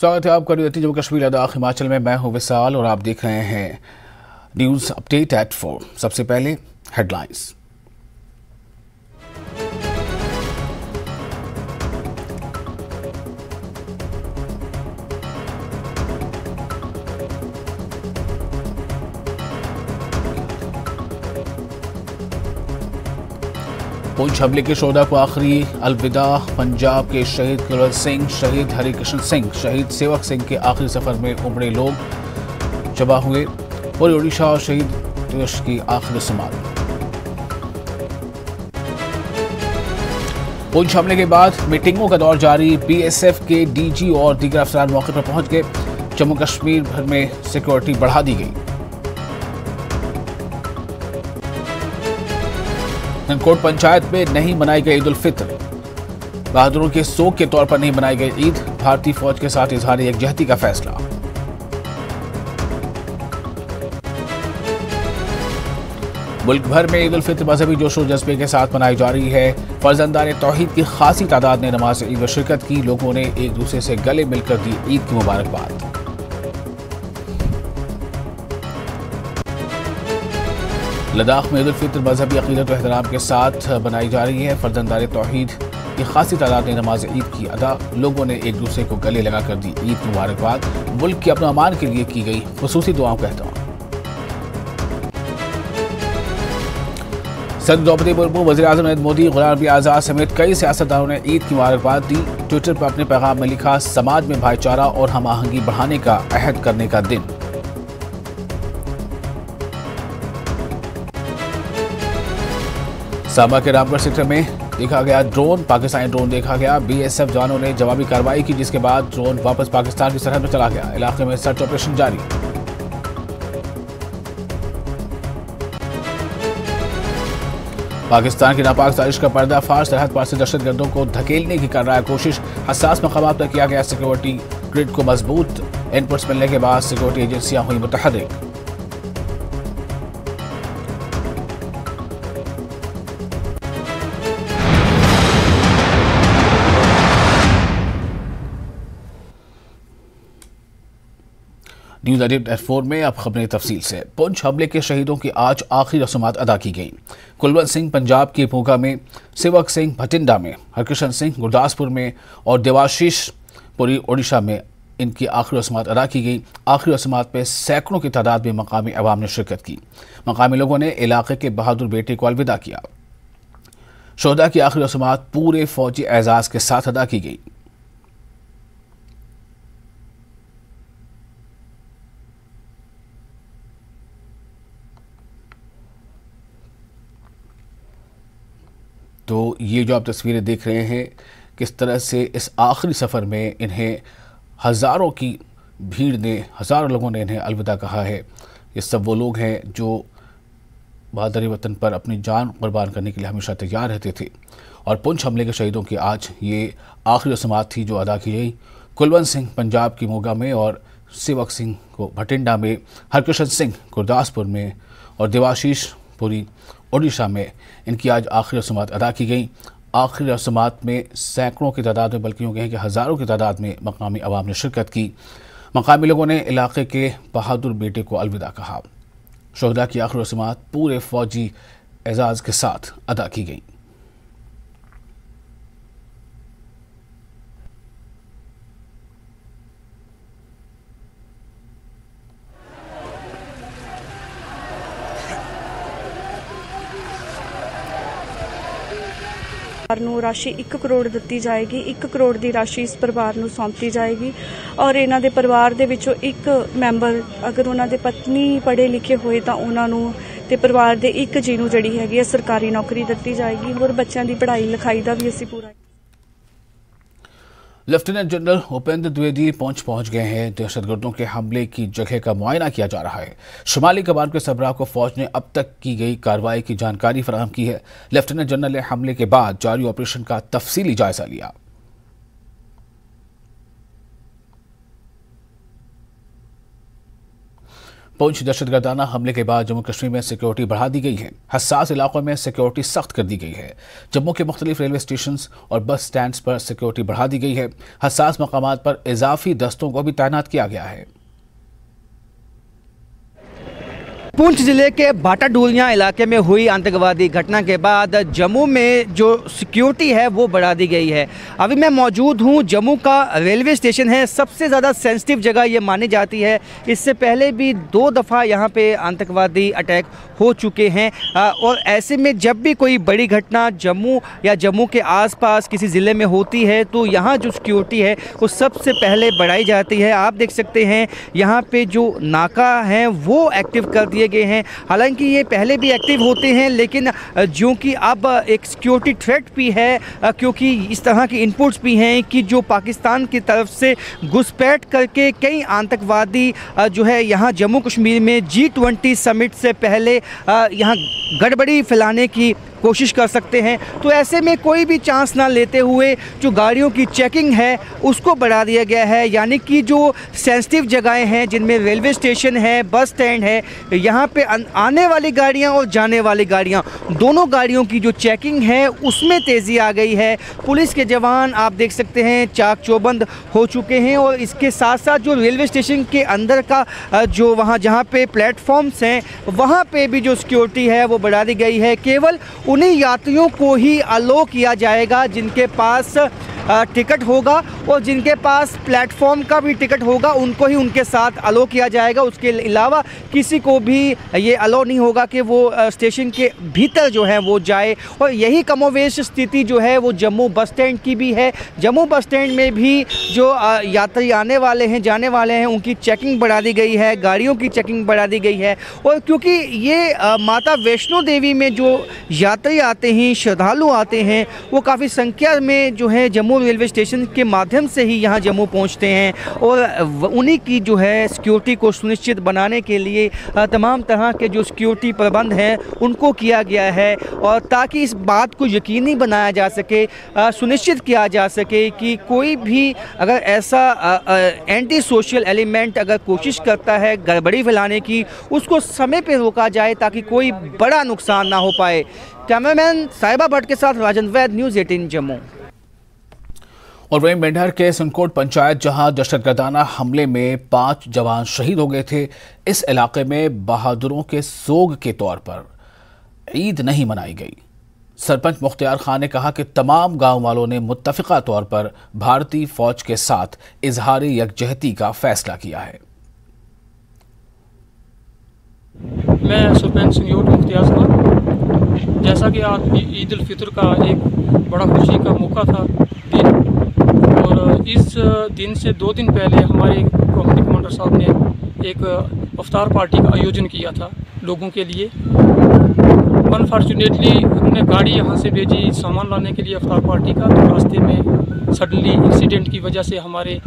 स्वागत है आपका जम्मू कश्मीर लद्दाख हिमाचल में। मैं हूं विशाल और आप देख रहे हैं न्यूज अपडेट एट 4। सबसे पहले हेडलाइंस। पुंछ हमले के शोधा को आखिरी अलविदा। पंजाब के शहीद कुलवंत सिंह, शहीद हरिकृष्ण सिंह, शहीद सेवक सिंह के आखिरी सफर में उमड़े लोग जमा हुए। पूरे ओडिशा और शहीद दिवस की आखिरी समात। पुंछ हमले के बाद मीटिंगों का दौर जारी। बीएसएफ के डीजी और दीगर अफसरान मौके पर पहुंच गए। जम्मू कश्मीर भर में सिक्योरिटी बढ़ा दी गई। धनकोट पंचायत में नहीं मनाई गई ईद उल फित्र। बहादुरों के शोक के तौर पर नहीं मनाई गई ईद। भारतीय फौज के साथ इजहार यकजहती का फैसला। मुल्क भर में ईद उल फित्र मजहबी जोशो जज्बे के साथ मनाई जा रही है। फर्जंदान तौहीद की खासी तादाद ने नमाज ईद में शिरकत की। लोगों ने एक दूसरे से गले मिलकर दी ईद की मुबारकबाद। लद्दाख में ईद उल फित्र मजहबी अकीदत और एहतराम के साथ बनाई जा रही है। फर्जंदान तौहीद की खासी तादाद ने नमाज ईद की अदा। लोगों ने एक दूसरे को गले लगाकर दी ईद की मुबारकबाद। मुल्क के अपने अमान के लिए की गई खुसूसी दुआओं का एहतराम। सदर द्रौपदी मुर्मू, वज़ीर-ए-आज़म नरेंद्र मोदी, गुलाम नबी आज़ाद समेत कई सियासतदानों ने ईद की मुबारकबाद दी। ट्विटर पर अपने पैगाम में लिखा, समाज में भाईचारा और हम आहंगी बढ़ाने का अहद करने का दिन। सामा के रामगढ़ सेक्टर में देखा गया ड्रोन, पाकिस्तानी ड्रोन देखा गया। बीएसएफ जवानों ने जवाबी कार्रवाई की, जिसके बाद ड्रोन वापस पाकिस्तान की सरहद में चला गया। इलाके में सर्च ऑपरेशन जारी। पाकिस्तान की नापाक साजिश का पर्दाफाश। सरहद पार से दहशतगर्दों को धकेलने की कर रहा है कोशिश। हसास मकामात पर किया गया सिक्योरिटी ग्रिड को मजबूत। इनपुट्स मिलने के बाद सिक्योरिटी एजेंसियां हुई मुतहर्रिक। न्यूज अपडेट एट 4 में अब खबरें तफसील से। पुंछ हमले के शहीदों की आज आखिरी रस्मात अदा की गई। कुलवंत सिंह पंजाब के मोगा में, सेवक सिंह भटिंडा में, हरकृष्ण सिंह गुरदासपुर में और देवाशीष पुरी ओडिशा में इनकी आखिरी रस्मात अदा की गई। आखिरी रस्मात में सैकड़ों की तादाद में मकामी अवाम ने शिरकत की। मकामी लोगों ने इलाके के बहादुर बेटे को अलविदा किया। शोहदा की आखिरी रस्मात पूरे फौजी एजाज के साथ अदा की गई। तो ये जो आप तस्वीरें देख रहे हैं, किस तरह से इस आखिरी सफ़र में इन्हें हज़ारों की भीड़ ने, हज़ारों लोगों ने इन्हें अलविदा कहा है। ये सब वो लोग हैं जो बहादुरी वतन पर अपनी जान कुर्बान करने के लिए हमेशा तैयार रहते थे। और पुंछ हमले के शहीदों की आज ये आखिरी रस्मात थी जो अदा की गई। कुलवंत सिंह पंजाब की मोगा में और सेवक सिंह को भटिंडा में, हरकृष्ण सिंह गुरदासपुर में और देवाशीष पुरी ओडिशा में इनकी आज आखिरी रस्मात अदा की गई। आखिरी रस्मात में सैकड़ों की तादाद में, बल्कि यूँ कहें कि हज़ारों की तादाद में मकामी अवाम ने शिरकत की। मकामी लोगों ने इलाके के बहादुर बेटे को अलविदा कहा। शोहदा की आखिरी रस्मात पूरे फौजी एजाज के साथ अदा की गई। ਨੂੰ ਰਾਸ਼ੀ 1 ਕਰੋੜ ਦਿੱਤੀ ਜਾਏਗੀ। 1 ਕਰੋੜ ਦੀ ਰਾਸ਼ੀ ਇਸ ਪਰਿਵਾਰ ਨੂੰ ਸੌਂਪੀ ਜਾਏਗੀ ਔਰ ਇਹਨਾਂ ਦੇ ਪਰਿਵਾਰ ਦੇ ਵਿੱਚੋਂ ਇੱਕ ਮੈਂਬਰ ਅਗਰ ਉਹਨਾਂ ਦੇ ਪਤਨੀ ਪੜ੍ਹੇ ਲਿਖੇ ਹੋਏ ਤਾਂ ਉਹਨਾਂ ਨੂੰ ਤੇ ਪਰਿਵਾਰ ਦੇ ਇੱਕ ਜੀ ਨੂੰ ਜਿਹੜੀ ਹੈਗੀ ਹੈ ਸਰਕਾਰੀ ਨੌਕਰੀ ਦਿੱਤੀ ਜਾਏਗੀ। ਹੋਰ ਬੱਚਿਆਂ ਦੀ पढ़ाई लिखाई ਦਾ ਵੀ ਅਸੀਂ ਪੂਰਾ। लेफ्टिनेंट जनरल उपेंद्र द्विवेदी पुंछ पहुंच गए हैं। दहशतगर्दों के हमले की जगह का मुआयना किया जा रहा है। शुमाली कमान के सरबराह को फौज ने अब तक की गई कार्रवाई की जानकारी फराहम की है। लेफ्टिनेंट जनरल ने हमले के बाद जारी ऑपरेशन का तफसीली जायजा लिया। पुंछ दहशतगर्दाना हमले के बाद जम्मू कश्मीर में सिक्योरिटी बढ़ा दी गई है। हसास इलाकों में सिक्योरिटी सख्त कर दी गई है। जम्मू के मुख्तलिफ रेलवे स्टेशन और बस स्टैंड पर सिक्योरिटी बढ़ा दी गई है। हसास मकामात पर इजाफी दस्तों को भी तैनात किया गया है। पुंछ जिले के भाटाडूलियां इलाके में हुई आतंकवादी घटना के बाद जम्मू में जो सिक्योरिटी है वो बढ़ा दी गई है। अभी मैं मौजूद हूँ, जम्मू का रेलवे स्टेशन है, सबसे ज़्यादा सेंसिटिव जगह ये मानी जाती है। इससे पहले भी 2 दफ़ा यहाँ पे आतंकवादी अटैक हो चुके हैं और ऐसे में जब भी कोई बड़ी घटना जम्मू या जम्मू के आसपास किसी ज़िले में होती है तो यहाँ जो सिक्योरिटी है वो सबसे पहले बढ़ाई जाती है। आप देख सकते हैं यहाँ पे जो नाका हैं वो एक्टिव कर दिए गए हैं। हालांकि ये पहले भी एक्टिव होते हैं, लेकिन जो कि अब एक सिक्योरिटी थ्रेट भी है, क्योंकि इस तरह की इनपुट्स भी हैं कि जो पाकिस्तान की तरफ से घुसपैठ करके कई आतंकवादी जो है यहाँ जम्मू कश्मीर में G20 समिट से पहले यहाँ गड़बड़ी फैलाने की कोशिश कर सकते हैं। तो ऐसे में कोई भी चांस ना लेते हुए जो गाड़ियों की चेकिंग है उसको बढ़ा दिया गया है। यानी कि जो सेंसिटिव जगहें हैं जिनमें रेलवे स्टेशन है, बस स्टैंड है, यहाँ पे आने वाली गाड़ियाँ और जाने वाली गाड़ियाँ, दोनों गाड़ियों की जो चेकिंग है उसमें तेज़ी आ गई है। पुलिस के जवान आप देख सकते हैं चाक चौबंद हो चुके हैं और इसके साथ साथ जो रेलवे स्टेशन के अंदर का जो वहाँ जहाँ पे प्लेटफॉर्म्स हैं वहाँ पे भी जो सिक्योरिटी है वो बढ़ा दी गई है। केवल उन्हीं यात्रियों को ही अलो किया जाएगा जिनके पास टिकट होगा और जिनके पास प्लेटफॉर्म का भी टिकट होगा उनको ही उनके साथ अलो किया जाएगा। उसके अलावा किसी को भी ये अलो नहीं होगा कि वो स्टेशन के भीतर जो है वो जाए। और यही कमोवेश स्थिति जो है वो जम्मू बस स्टैंड की भी है। जम्मू बस स्टैंड में भी जो यात्री आने वाले हैं, जाने वाले हैं, उनकी चेकिंग बढ़ा दी गई है, गाड़ियों की चेकिंग बढ़ा दी गई है। और क्योंकि ये माता वैष्णो देवी में जो यात्री आते हैं, श्रद्धालु आते हैं, वो काफ़ी संख्या में जो है जम्मू रेलवे स्टेशन के माध्यम से ही यहाँ जम्मू पहुँचते हैं और उन्हीं की जो है सिक्योरिटी को सुनिश्चित बनाने के लिए तमाम तरह के जो सिक्योरिटी प्रबंध हैं उनको किया गया है। और ताकि इस बात को यकीनी बनाया जा सके, सुनिश्चित किया जा सके कि कोई भी अगर ऐसा एंटी सोशल एलिमेंट अगर कोशिश करता है गड़बड़ी फैलाने की, उसको समय पर रोका जाए ताकि कोई बड़ा नुकसान ना हो पाए। कैमरामैन साहिबा भट्ट के साथ राजन वैद, न्यूज़ 18 जम्मू। और वहीं मेंढर के संकोट पंचायत जहां दहशतगर्दाना हमले में 5 जवान शहीद हो गए थे, इस इलाके में बहादुरों के सोग के तौर पर ईद नहीं मनाई गई। सरपंच मुख्तियार खान ने कहा कि तमाम गांव वालों ने मुत्तफिका तौर पर भारतीय फौज के साथ इजहार यकजहती का फैसला किया है। मैं सरपंच संयोट मुख्तियार खान, जैसा कि आज ईद उल फितर का एक बड़ा खुशी का मौका था दिन, और इस दिन से 2 दिन पहले हमारे कंपनी कमांडर साहब ने एक अफ्तार पार्टी का आयोजन किया था लोगों के लिए। अनफॉर्चुनेटली उन्होंने गाड़ी यहाँ से भेजी सामान लाने के लिए अफ्तार पार्टी का, तो रास्ते में सडनली इंसिडेंट की वजह से हमारे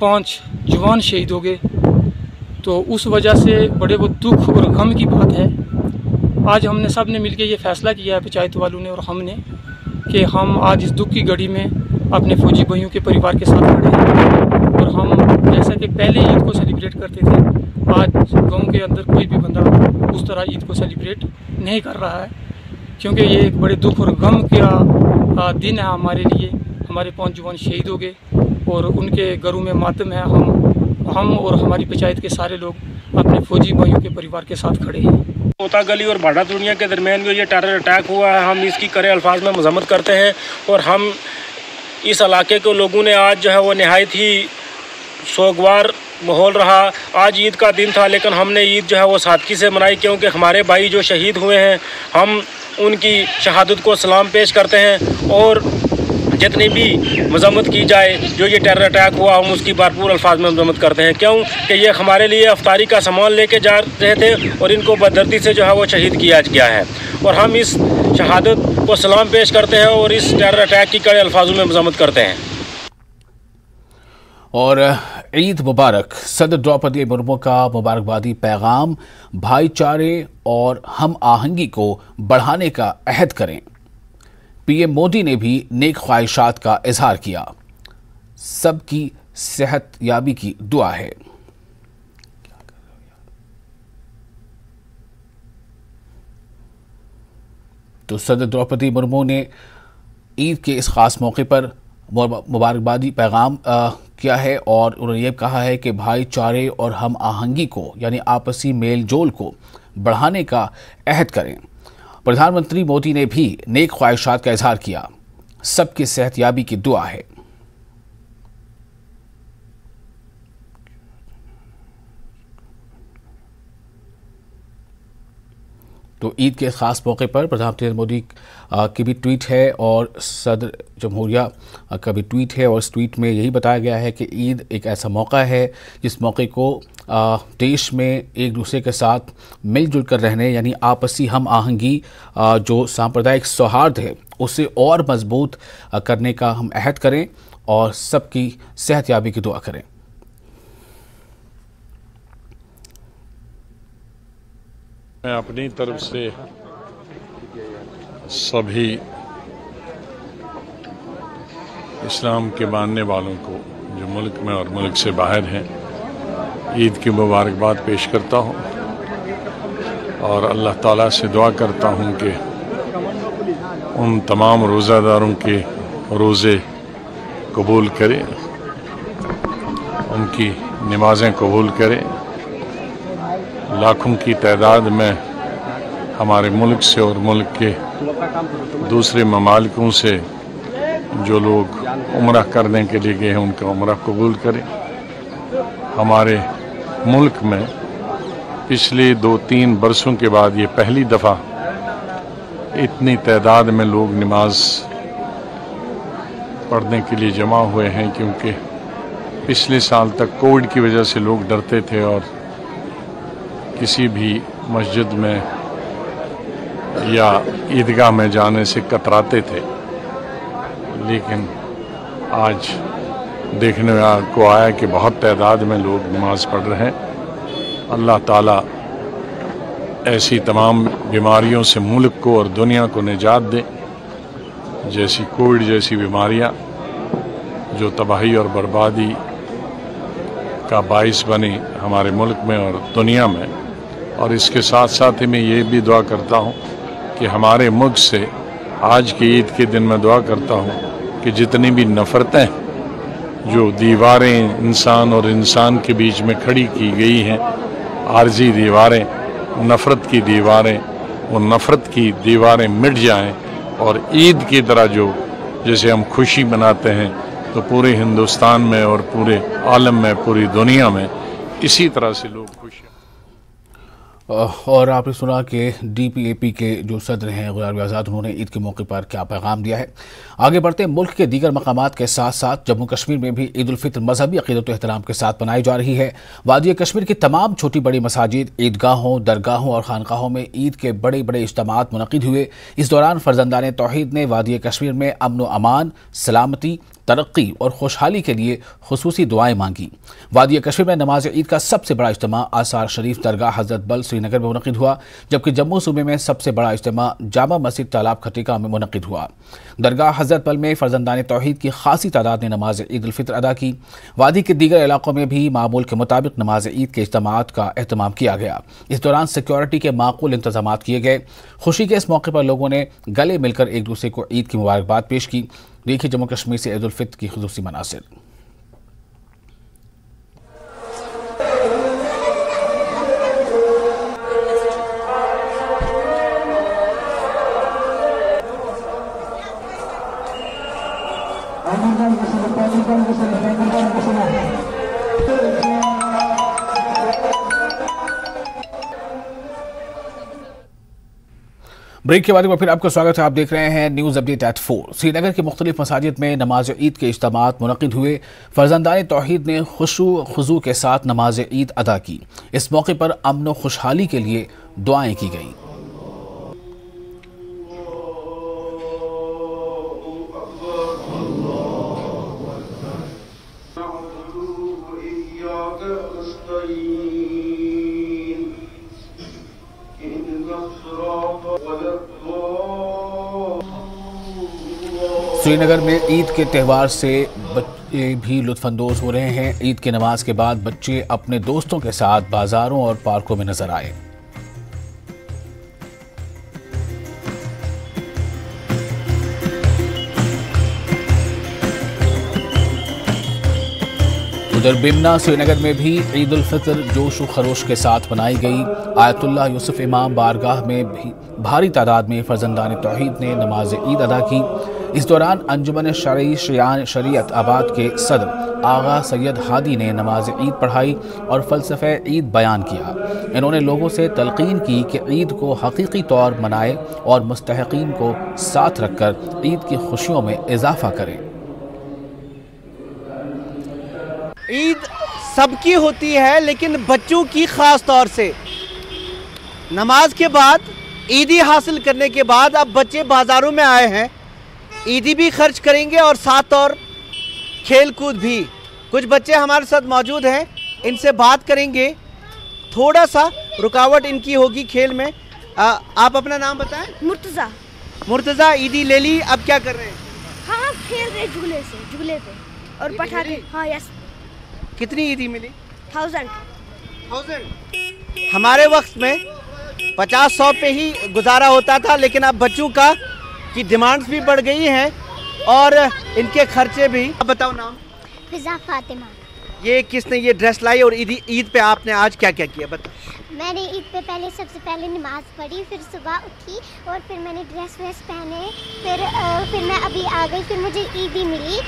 5 जवान शहीद हो गए। तो उस वजह से बड़े वो दुख और गम की बात है। आज हमने सब ने मिलकर ये फैसला किया है, पंचायत वालों ने और हमने, कि हम आज इस दुख की घड़ी में अपने फौजी भाइयों के परिवार के साथ खड़े हैं। और हम जैसा कि पहले ईद को सेलिब्रेट करते थे, आज गांव के अंदर कोई भी बंदा उस तरह ईद को सेलिब्रेट नहीं कर रहा है, क्योंकि ये एक बड़े दुख और गम का दिन है हमारे लिए। हमारे 5 जवान शहीद हो गए और उनके घरों में मातम है। हम और हमारी पंचायत के सारे लोग अपने फौजी भाइयों के परिवार के साथ खड़े हैं। कोता गली और भाटाडूलियां के दरमियान जो ये टेरर अटैक हुआ है, हम इसकी कड़े अल्फाज में मजम्मत करते हैं। और हम इस इलाके के लोगों ने आज जो है वो नहायत ही सोगवार माहौल रहा। आज ईद का दिन था, लेकिन हमने ईद जो है वो सादगी से मनाई, क्योंकि हमारे भाई जो शहीद हुए हैं हम उनकी शहादत को सलाम पेश करते हैं। और जितनी भी मजम्मत की जाए, जो ये टेरर अटैक हुआ, हम उसकी भरपूर अल्फाज में मजम्मत करते हैं, क्यों कि ये हमारे लिए अफ्तारी का सामान लेके जा रहे थे और इनको बददर्दी से जो है वो शहीद किया गया है। और हम इस शहादत को सलाम पेश करते हैं और इस टेरर अटैक की कड़े अल्फाजों में मजम्मत करते हैं। और ईद मुबारक। सदर द्रौपदी मुर्मू का मुबारकबादी पैगाम, भाईचारे और हम आहंगी को बढ़ाने का अहद करें। पीएम मोदी ने भी नेक ख्वाहिशात का इजहार किया। सबकी सेहत याबी की दुआ है। तो सदर द्रौपदी मुर्मू ने ईद के इस खास मौके पर मुबारकबादी पैगाम किया है और उन्होंने ये कहा है कि भाईचारे और हम आहंगी को यानी आपसी मेल जोल को बढ़ाने का अहद करें। प्रधानमंत्री मोदी ने भी नेक ख्वाहिशात का इजहार किया। सबकी सेहतयाबी की दुआ है। तो ईद के खास मौके पर प्रधानमंत्री नरेंद्र मोदी की भी ट्वीट है और सदर जमहूरिया का भी ट्वीट है और इस ट्वीट में यही बताया गया है कि ईद एक ऐसा मौका है जिस मौके को देश में एक दूसरे के साथ मिलजुल कर रहने यानी आपसी हम आहंगी जो सांप्रदायिक सौहार्द है उसे और मजबूत करने का हम अहद करें और सबकी सेहतयाबी की दुआ करें। मैं अपनी तरफ से सभी इस्लाम के मानने वालों को जो मुल्क में और मुल्क से बाहर हैं ईद की मुबारकबाद पेश करता हूं और अल्लाह ताला से दुआ करता हूं कि उन तमाम रोज़ादारों के रोज़े कबूल करे, उनकी नमाज़ें कबूल करे। लाखों की तादाद में हमारे मुल्क से और मुल्क के दूसरे ममालिकों से जो लोग उम्रा करने के लिए गए हैं उनका उम्रा कबूल करें। हमारे मुल्क में पिछले 2-3 बरसों के बाद ये पहली दफ़ा इतनी तादाद में लोग नमाज पढ़ने के लिए जमा हुए हैं, क्योंकि पिछले साल तक कोविड की वजह से लोग डरते थे और किसी भी मस्जिद में या ईदगाह में जाने से कतराते थे। लेकिन आज देखने को आया कि बहुत तादाद में लोग नमाज पढ़ रहे हैं। अल्लाह ताला ऐसी तमाम बीमारियों से मुल्क को और दुनिया को निजात दे, जैसी कोविड जैसी बीमारियां जो तबाही और बर्बादी का बाइस बनी हमारे मुल्क में और दुनिया में। और इसके साथ साथ ही मैं ये भी दुआ करता हूँ कि हमारे मुल्क से आज की ईद के दिन मैं दुआ करता हूँ कि जितनी भी नफ़रतें जो दीवारें इंसान और इंसान के बीच में खड़ी की गई हैं, आर्जी दीवारें, नफ़रत की दीवारें, वो नफ़रत की दीवारें मिट जाएं और ईद की तरह जो जैसे हम खुशी मनाते हैं तो पूरे हिंदुस्तान में और पूरे आलम में, पूरी दुनिया में इसी तरह से लोग खुश हैं। और आपने सुना कि DPAP के जो सदर हैं गुलाम आज़ाद, उन्होंने ईद के मौके पर क्या पैगाम दिया है। आगे बढ़ते मुल्क के दीगर मकामात के साथ साथ जम्मू कश्मीर में भी ईद उल फित्र मजहबी अक़ीदत व एहतराम के साथ मनाई जा रही है। वादी कश्मीर की तमाम छोटी बड़ी मसाजिद, ईदगाहों, दरगाहों और खानकाहों में ईद के बड़े बड़े इज्तिमात मुनक़िद हुए। इस दौरान फर्जंदान तौहीद ने वादी कश्मीर में अमन व अमान, सलामती, तरक्की और खुशहाली के लिए खुसूसी दुआएं मांगी। वादी कश्मीर में नमाज ईद का सबसे बड़ा इज्तिमा आसार शरीफ दरगाह हज़रत बल श्रीनगर में मुनक़िद हुआ, जबकि जम्मू सूबे में सबसे बड़ा इज्तिमा जामा मस्जिद तालाब खतीका में मुनक़िद हुआ। दरगाह हज़रत बल में फर्जंदान तौहीद की खासी तादाद ने नमाज ईद उल फित्र अदा की। वादी के दीगर इलाकों में भी मामूल के मुताबिक नमाज ईद के इज्तिमात का एहतमाम किया गया। इस दौरान सिक्योरिटी के माकूल इंतजाम किए गए। खुशी के इस मौके पर लोगों ने गले मिलकर एक दूसरे को ईद की मुबारकबाद पेश की। देखिए जम्मू कश्मीर से ईद उल फित्र की खुसूसी मनासिर। ब्रेक के बाद में फिर आपका स्वागत है। आप देख रहे हैं न्यूज़ अपडेट एट 4। श्रीनगर की मुख्तलिफ मसाजिद में नमाज ईद के इज्तिमात मुनक़िद हुए। फर्जंदान तौहीद ने खुशू के साथ नमाज ईद अदा की। इस मौके पर अमन व खुशहाली के लिए दुआएं की गईं। श्रीनगर में ईद के त्यौहार से बच्चे भी लुत्फानंदोज हो रहे हैं। ईद की नमाज के बाद बच्चे अपने दोस्तों के साथ बाजारों और पार्कों में नजर आए। उधर बिमना श्रीनगर में भी ईद उल फितर जोश व खरोश के साथ मनाई गई। आयतुल्लाह यूसुफ इमाम बारगाह में भी भारी तादाद में फर्जंदान तौहीद ने नमाज ईद अदा की। इस दौरान अंजुमन शरई शियान शरीयत आबाद के सदर आगा सैयद हादी ने नमाज ईद पढ़ाई और फ़लसफ़े ईद बयान किया। इन्होंने लोगों से तलकीन की कि ईद को हकीकी तौर मनाएं और मुस्तहिकीन को साथ रखकर ईद की खुशियों में इजाफा करें। ईद सबकी होती है, लेकिन बच्चों की ख़ास तौर से नमाज के बाद ईदी हासिल करने के बाद अब बच्चे बाज़ारों में आए हैं, ईदी भी खर्च करेंगे और साथ और खेल कूद भी। कुछ बच्चे हमारे साथ मौजूद हैं, इनसे बात करेंगे। थोड़ा सा रुकावट इनकी होगी खेल में। आप अपना नाम बताएं। मुर्तज़ा। मुर्तज़ा, ईदी ले ली, अब क्या कर रहे हैं? हाँ, खेल रहे झूले पे और पटाखे। हाँ यस। कितनी ईदी मिली? 1000। हमारे वक्त में 50-100 पे ही गुजारा होता था, लेकिन अब बच्चों की डिमांड्स भी बढ़ गई हैं और इनके खर्चे भी। अब बताओ नाम। फिजा फातिमा। ये किसने ये ड्रेस लाई और ईद पे आपने आज क्या क्या किया बताओ? मैंने ईद पे सबसे पहले नमाज पढ़ी, फिर सुबह उठी और फिर मैंने ड्रेस पहने, फिर मैं अभी आ गई, फिर मुझे ईदी मिली,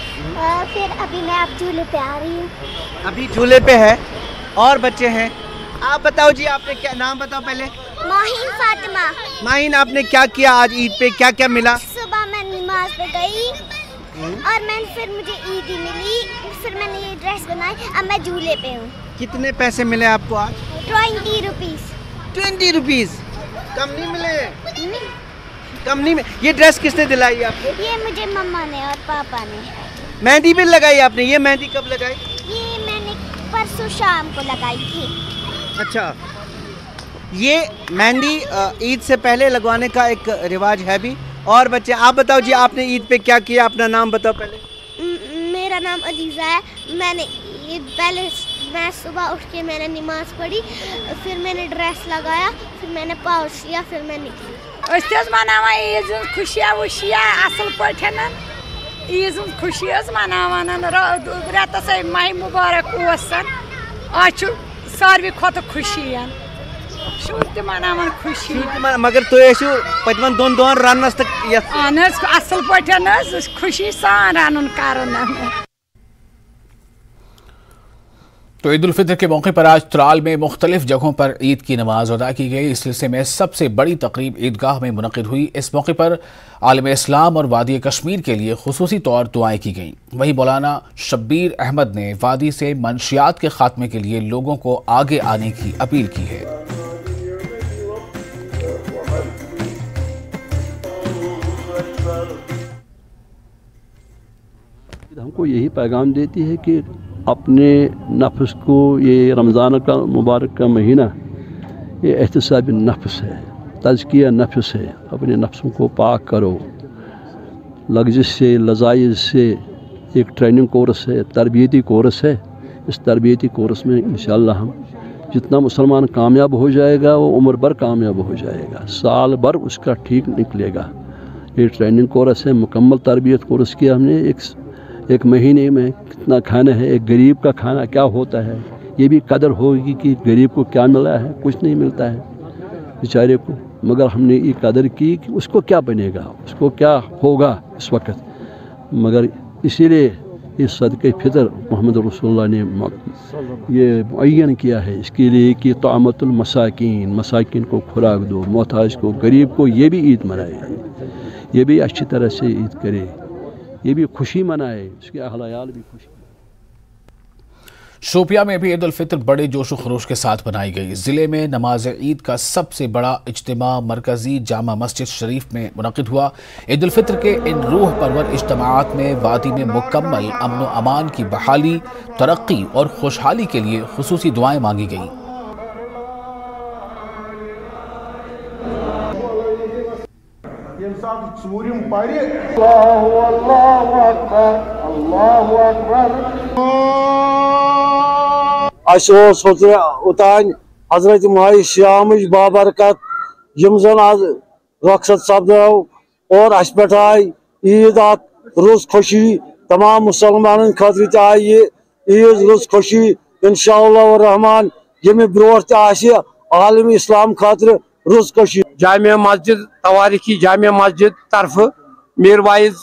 फिर अभी मैं अब झूले पे आ रही हूँ। अभी झूले पे है और बच्चे हैं। आप बताओ जी, आपने क्या नाम बताओ पहले? माहिन फातिमा। माहिन, आपने क्या किया आज ईद पे, क्या क्या मिला? सुबह मैं नमाज पे गई और फिर मुझे ईदी मिली, फिर मैंने ये ड्रेस बनाई, अब मैं झूले पे हूँ। कितने पैसे मिले आपको आज? 20 रुपीज़। 20 रुपीज़ कम नहीं मिले? कम नहीं मिले। ये ड्रेस किसने दिलाई आपको? ये मुझे मम्मा ने और पापा ने। मेहंदी भी लगाई आपने? ये मेहंदी कब लगाई? ये मैंने परसों शाम को लगाई थी। अच्छा, ये मेहंदी ईद से पहले लगवाने का एक रिवाज है भी। और बच्चे, आप बताओ जी, आपने ईद पे क्या किया? अपना नाम बताओ पहले। मेरा नाम अजीज़ा है। मैंने मैं सुबह उठ के मैंने नमाज पढ़ी, फिर मैंने ड्रेस लगाया, फिर मैंने पाउच लिया, फिर मैं निकली। मनावा ईद खुशियाँ वुशियाँ असल पठन ईद खुशी मनावान रेतस माह मुबारक आज सारे खुद खुशी शुर त मनावान खुशी। मगर तुम पतमन 2 दोन रनस तक असल पे खुशी सान रन कर। तो ईद उल फितर के मौके पर आज त्राल में मुख्तलिफ जगहों पर ईद की नमाज अदा की गई। इस सिलसिले में सबसे बड़ी तकरीब ईदगाह में मुनक़िद हुई। इस मौके पर आलम इस्लाम और वादी कश्मीर के लिए खुसूसी तौर दुआएं की गईं। वहीं मौलाना शब्बीर अहमद ने वादी से मंशियात के खात्मे के लिए लोगों को आगे आने की अपील की है। हमको यही पैगाम देती है कि अपने नफ्स को, ये रमज़ान का मुबारक का महीना ये एहतिसाब नफ्स है, तज़किया नफ्स है। अपने नफ्सों को पाक करो, लग़ज़िश से, लज़ाइज़ से। एक ट्रेनिंग कोर्स है, तरबियती कोर्स है। इस तरबियती कोर्स में इंशाअल्लाह हम जितना मुसलमान कामयाब हो जाएगा वो उम्र भर कामयाब हो जाएगा, साल भर उसका ठीक निकलेगा। ये ट्रेनिंग कोर्स है, मुकम्मल तरबियत कोर्स किया हमने। एक महीने में कितना खाना है, एक गरीब का खाना क्या होता है, ये भी कदर होगी कि गरीब को क्या मिला है। कुछ नहीं मिलता है बेचारे को, मगर हमने ये कदर की कि उसको क्या बनेगा, उसको क्या होगा इस वक्त। मगर इसीलिए इस सदक़े फ़ितर मोहम्मद रसूलुल्लाह ने ये मुअय्यन किया है इसके लिए कि तआमतुल मसाकीन, मसाकीन को खुराक दो, मोहताज को, गरीब को। ये भी ईद मनाए, ये भी अच्छी तरह से ईद करे, ये भी खुशी मनाए, उसके अहल-ए-याल भी खुशी। शोपिया में भी ईद उल फितर बड़े जोश व खरोश के साथ मनाई गई। जिले में नमाज ईद का सबसे बड़ा इज्तिमा मरकजी जामा मस्जिद शरीफ में मुनक़िद हुआ। ईद उल फितर के इन रूह परवर इज्तिमाअत में वादी में मुकम्मल अमन व अमान की बहाली, तरक्की और खुशहाली के लिए खुसूसी दुआएं मांगी गईं। उतान हजरत माह श्याम बाबरकत यम जन आज रखसत सपदो और अस पे आय ईद रुस खुशी तमाम मुसलमान खतर आय ईद रुज खुशी इंशाअल्लाह रहमान यमे ब्रोह आलम इस्लाम खातिर रुज खुशी। जामिया मस्जिद तवारीखी जामिया मस्जिद तरफ मीर वाइज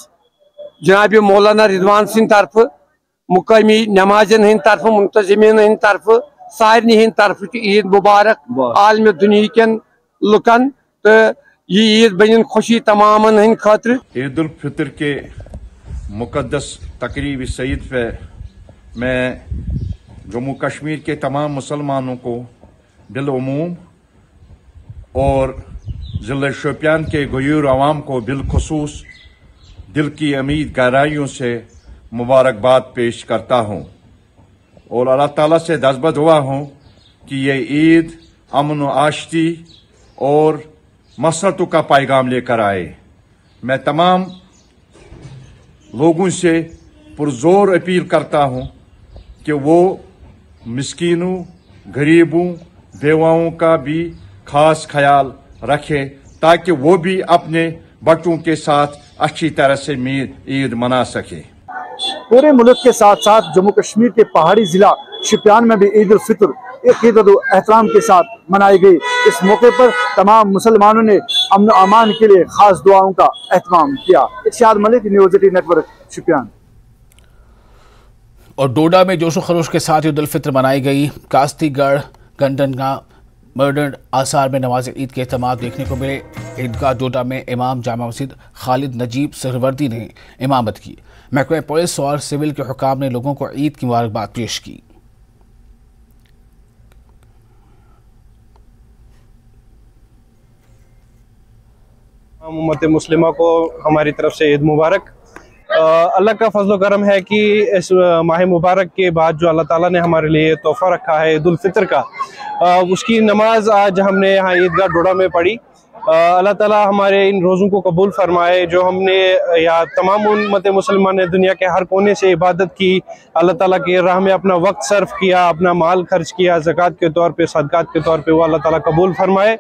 जनाब मौलाना रिजवान सिंह तरफ मुकामी नमाजन हंद तरफ मुंतजिमीन हंद तरफ सारनी हंद तरफ ईद मुबारक आलम दुनिया कन लुकन तो ये ईद बन खुशी तमामन हंद खातिर। ईद उल फितर के मुकद्दस तकरीब सईद पे मैं जम्मू कश्मीर के तमाम मुसलमानों को बिलउमूम और ज़िला शोपियान के गयूर अवाम को बिलखुसूस दिल की अमीर गहराइयों से मुबारकबाद पेश करता हूँ और अल्लाह ताला से दस्तबद हुआ हूँ कि ये ईद अमन व आशती और मसरतों का पैगाम लेकर आए। मैं तमाम लोगों से पुरजोर अपील करता हूँ कि वो मिस्कीनों, गरीबों, बेवाओं का भी खास ख्याल रखें ताकि वो भी अपने बच्चों के साथ अच्छी तरह से ईद मना सके। पूरे मुल्क के साथ साथ जम्मू कश्मीर के पहाड़ी जिला शोपियान में भी ईद उल फितर अकीदत व एहतराम के साथ मनाई गई। इस मौके पर तमाम मुसलमानों ने अमन अमान के लिए खास दुआओं का एहतमाम किया। इरशाद मलिक, न्यूज़ 18 नेटवर्क, शोपियान। और डोडा में जोशो खरोश के साथ ईद उल फितर मनाई गई। कास्तीगढ़ गंडनगा मॉडर्न आसार में नमाज ईद के अहतमाम देखने को मिले। ईदगाह डोडा में इमाम जामा मस्जिद खालिद नजीब सहरवर्दी ने इमामत की। महकमे पुलिस और सिविल के हुकाम ने लोगों को ईद की मुबारकबाद पेश की। उम्मत मुस्लिमा को हमारी तरफ से ईद मुबारक। अल्लाह का फजल करम है कि इस माह मुबारक के बाद जो अल्लाह ताला ने हमारे लिए तोहफा रखा है ईद उल फितर का, उसकी नमाज आज हमने यहाँ ईदगाह डोडा में पढ़ी। अल्लाह ताला हमारे इन रोज़ों को कबूल फरमाए जो हमने या तमाम उम्मत मुसलमान ने दुनिया के हर कोने से इबादत की, अल्लाह ताला की राह में अपना वक्त सर्फ किया, अपना माल खर्च किया ज़कात के तौर पे, सदक़ात के तौर पे, वो अल्लाह ताला कबूल फरमाए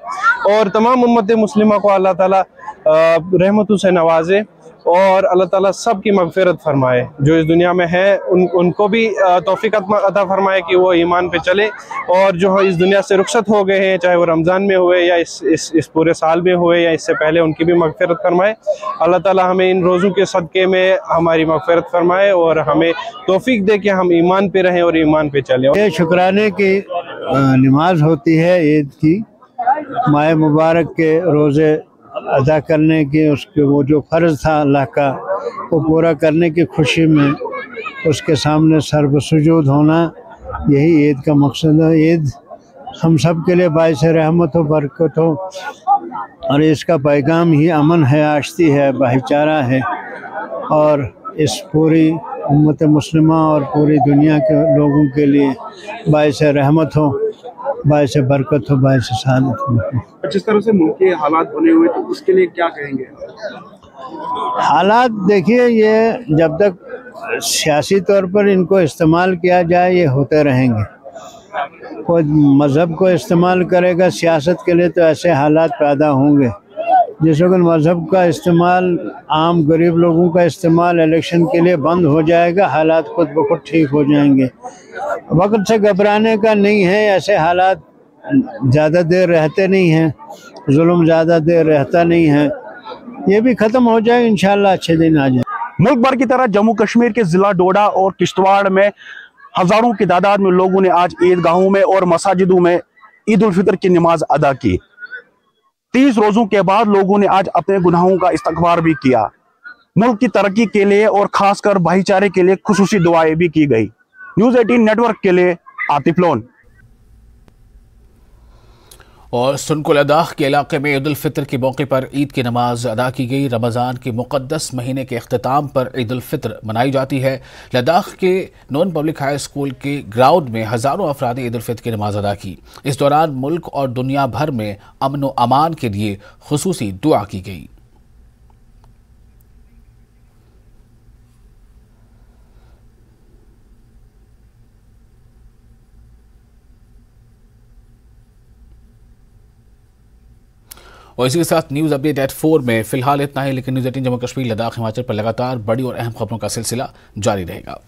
और तमाम उम्मत मुस्लिमा को अल्लाह ताला रहमतों से नवाजे और अल्लाह ताला सब की मगफिरत फरमाए। जो इस दुनिया में है उनको भी तौफीक अता फरमाए कि वो ईमान पे चले और जो इस दुनिया से रुखसत हो गए हैं, चाहे वो रमज़ान में हुए या इस पूरे साल में हुए या इससे पहले, उनकी भी मगफिरत फरमाए। अल्लाह ताला हमें इन रोज़ों के सदक़े में हमारी मगफिरत फरमाए और हमें तौफीक दे कि हम ईमान पे रहें और ईमान पे चलें। ये शुक्राने की नमाज होती है ईद की, माह मुबारक के रोज़े अदा करने की, उसके वो जो फ़र्ज़ था अल्लाह का वो पूरा करने की खुशी में उसके सामने सर्वसुजूद होना, यही ईद का मकसद है। ईद हम सब के लिए बाइस रहमत हो, बरकत हो और इसका पैगाम ही अमन है, आशती है, भाईचारा है और इस पूरी उम्मत मुस्लिमा और पूरी दुनिया के लोगों के लिए बाइस रहमत हो, बाइस बरकत हो, बाइस सादत हो। जिस तरह से मुल्क के हालात बने हुए तो उसके लिए क्या कहेंगे? हालात देखिए, ये जब तक सियासी तौर पर इनको इस्तेमाल किया जाए ये होते रहेंगे। कोई मज़हब को इस्तेमाल करेगा सियासत के लिए तो ऐसे हालात पैदा होंगे। जिस वक्त मज़हब का इस्तेमाल, आम गरीब लोगों का इस्तेमाल इलेक्शन के लिए बंद हो जाएगा, हालात खुद ब खुद ठीक हो जाएंगे। वक्त से घबराने का नहीं है, ऐसे हालात ज़्यादा देर रहते नहीं हैं, जुल्म ज़्यादा देर रहता नहीं है, ये भी ख़त्म हो जाए इंशाल्लाह, अच्छे दिन आ जाए। मुल्क भर की तरह जम्मू कश्मीर के ज़िला डोडा और किश्तवाड़ में हज़ारों की तादाद में लोगों ने आज ईदगाहों में और मसाजिदों में ईद उल फितर की नमाज अदा की। 30 रोज़ों के बाद लोगों ने आज अपने गुनाहों का इस्तग़फ़ार भी किया। मुल्क की तरक्की के लिए और ख़ासकर भाईचारे के लिए खुसूसी दुआएं भी की गई। न्यूज़ 18 नेटवर्क के लिए आतिफ लोन। और सुनकुल लद्दाख के इलाके में ईद उल फितर के मौके पर ईद की नमाज अदा की गई। रमज़ान के मुक़द्दस महीने के अख्ताम पर ईद उल फितर मनाई जाती है। लद्दाख के नॉन पब्लिक हाई स्कूल के ग्राउंड में हज़ारों अफराद ने ईद उल फितर की नमाज अदा की। इस दौरान मुल्क और दुनिया भर में अमन व अमान के लिए खुसूसी दुआ की गई। और इसी के साथ न्यूज़ अपडेट एट 4 में फिलहाल इतना ही, लेकिन न्यूज़ 18 जम्मू कश्मीर, लद्दाख, हिमाचल पर लगातार बड़ी और अहम खबरों का सिलसिला जारी रहेगा।